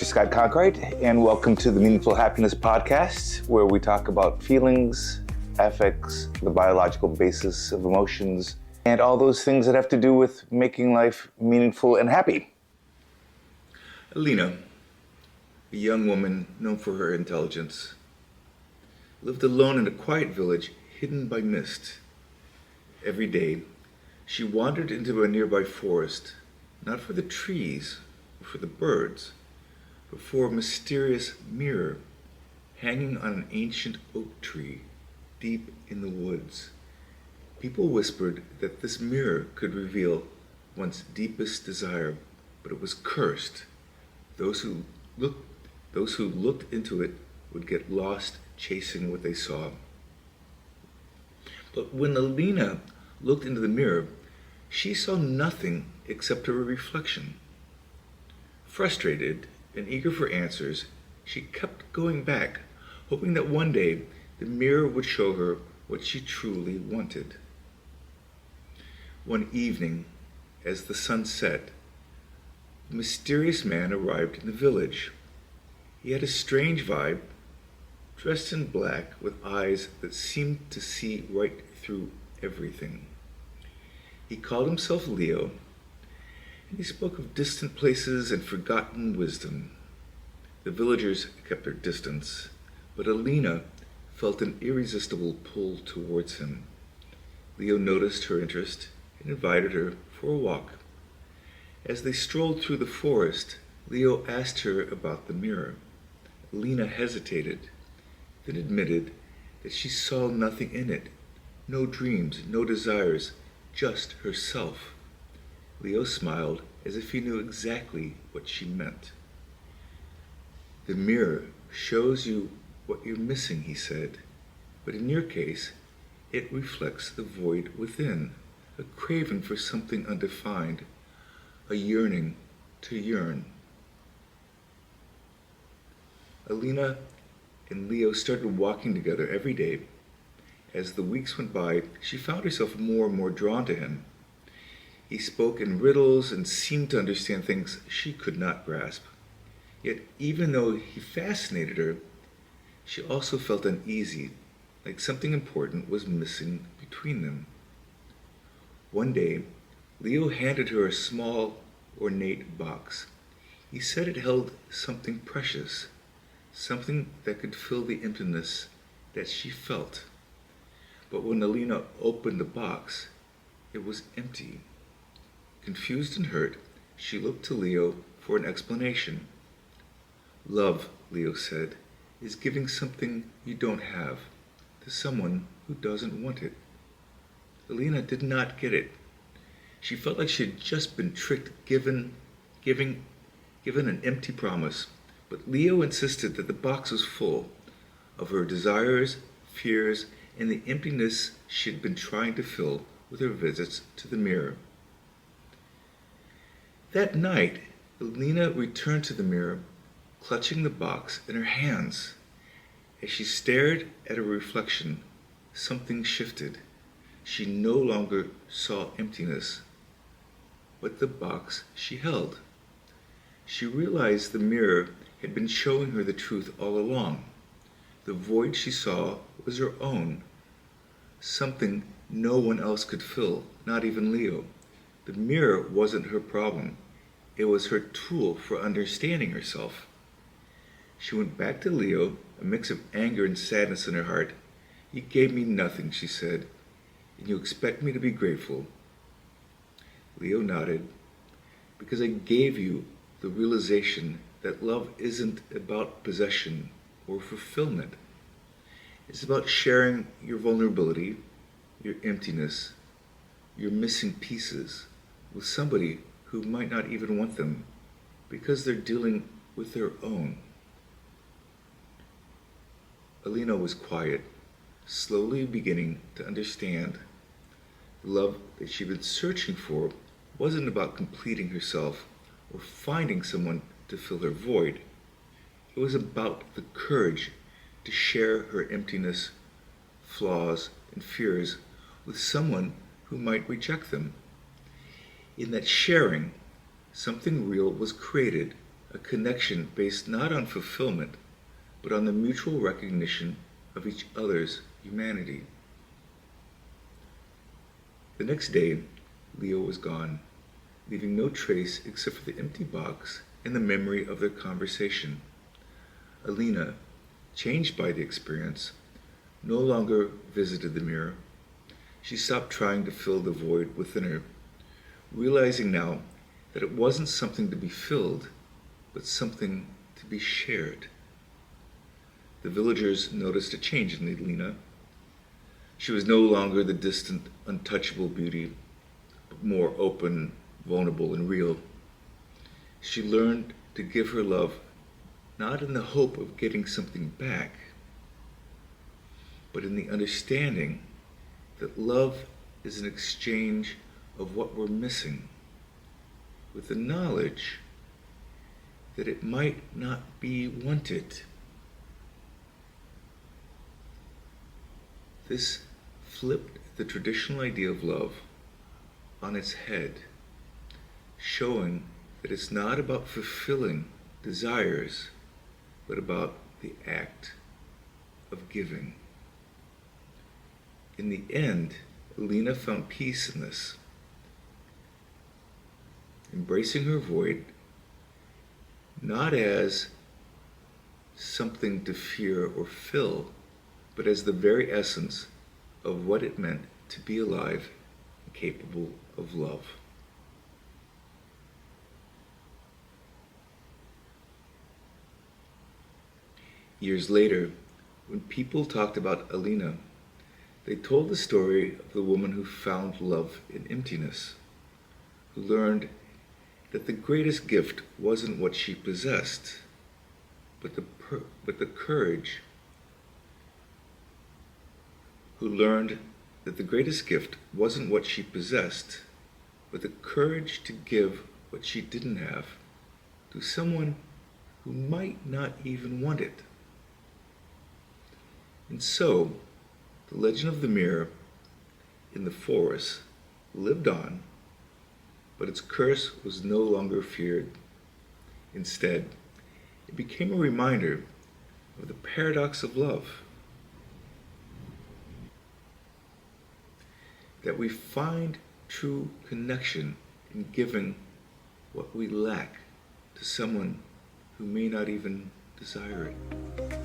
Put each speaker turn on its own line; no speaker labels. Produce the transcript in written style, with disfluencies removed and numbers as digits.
Scott Conkright, and welcome to the Meaningful Happiness Podcast, where we talk about feelings, affects, the biological basis of emotions, and all those things that have to do with making life meaningful and happy.
Alina, a young woman known for her intelligence, lived alone in a quiet village hidden by mist. Every day, she wandered into a nearby forest, not for the trees or for the birds, but for a mysterious mirror hanging on an ancient oak tree deep in the woods. People whispered that this mirror could reveal one's deepest desire, but it was cursed. Those who looked into it would get lost chasing what they saw. But when Alina looked into the mirror, she saw nothing except her reflection. Frustrated and eager for answers, she kept going back, hoping that one day the mirror would show her what she truly wanted. One evening, as the sun set, a mysterious man arrived in the village. He had a strange vibe, dressed in black with eyes that seemed to see right through everything. He called himself Leo, and he spoke of distant places and forgotten wisdom. The villagers kept their distance, but Alina felt an irresistible pull towards him. Leo noticed her interest and invited her for a walk. As they strolled through the forest, Leo asked her about the mirror. Alina hesitated, then admitted that she saw nothing in it, no dreams, no desires, just herself. Leo smiled as if he knew exactly what she meant. The mirror shows you what you're missing, he said, but in your case, it reflects the void within, a craving for something undefined, a yearning to yearn. Alina and Leo started walking together every day. As the weeks went by, she found herself more and more drawn to him. He spoke in riddles and seemed to understand things she could not grasp. Yet, even though he fascinated her, she also felt uneasy, like something important was missing between them. One day, Leo handed her a small, ornate box. He said it held something precious, something that could fill the emptiness that she felt. But when Alina opened the box, it was empty. Confused and hurt, she looked to Leo for an explanation. Love, Leo said, is giving something you don't have to someone who doesn't want it. Alina did not get it. She felt like she had just been tricked, given an empty promise. But Leo insisted that the box was full of her desires, fears, and the emptiness she had been trying to fill with her visits to the mirror. That night, Alina returned to the mirror, clutching the box in her hands. As she stared at her reflection, something shifted. She no longer saw emptiness, but the box she held. She realized the mirror had been showing her the truth all along. The void she saw was her own, something no one else could fill, not even Leo. The mirror wasn't her problem. It was her tool for understanding herself. She went back to Leo, a mix of anger and sadness in her heart. You gave me nothing, she said, and you expect me to be grateful. Leo nodded. Because I gave you the realization that love isn't about possession or fulfillment. It's about sharing your vulnerability, your emptiness, your missing pieces with somebody who might not even want them because they're dealing with their own. Alina was quiet, slowly beginning to understand. The love that she'd been searching for wasn't about completing herself or finding someone to fill her void. It was about the courage to share her emptiness, flaws, and fears with someone who might reject them. In that sharing, something real was created, a connection based not on fulfillment, but on the mutual recognition of each other's humanity. The next day, Leo was gone, leaving no trace except for the empty box and the memory of their conversation. Alina, changed by the experience, no longer visited the mirror. She stopped trying to fill the void within her, realizing now that it wasn't something to be filled, but something to be shared. The villagers noticed a change in Alina. She was no longer the distant, untouchable beauty, but more open, vulnerable, and real. She learned to give her love not in the hope of getting something back, but in the understanding that love is an exchange of what we're missing, with the knowledge that it might not be wanted. This flipped the traditional idea of love on its head, showing that it's not about fulfilling desires, but about the act of giving. In the end, Alina found peace in this, embracing her void not as something to fear or fill, but as the very essence of what it meant to be alive and capable of love. Years later, when people talked about Alina, they told the story of the woman who found love in emptiness, who learned that the greatest gift wasn't what she possessed, but the courage, who learned that the greatest gift wasn't what she possessed, but the courage to give what she didn't have to someone who might not even want it. And so, the legend of the mirror in the forest lived on, but its curse was no longer feared. Instead, it became a reminder of the paradox of love, that we find true connection in giving what we lack to someone who may not even desire it.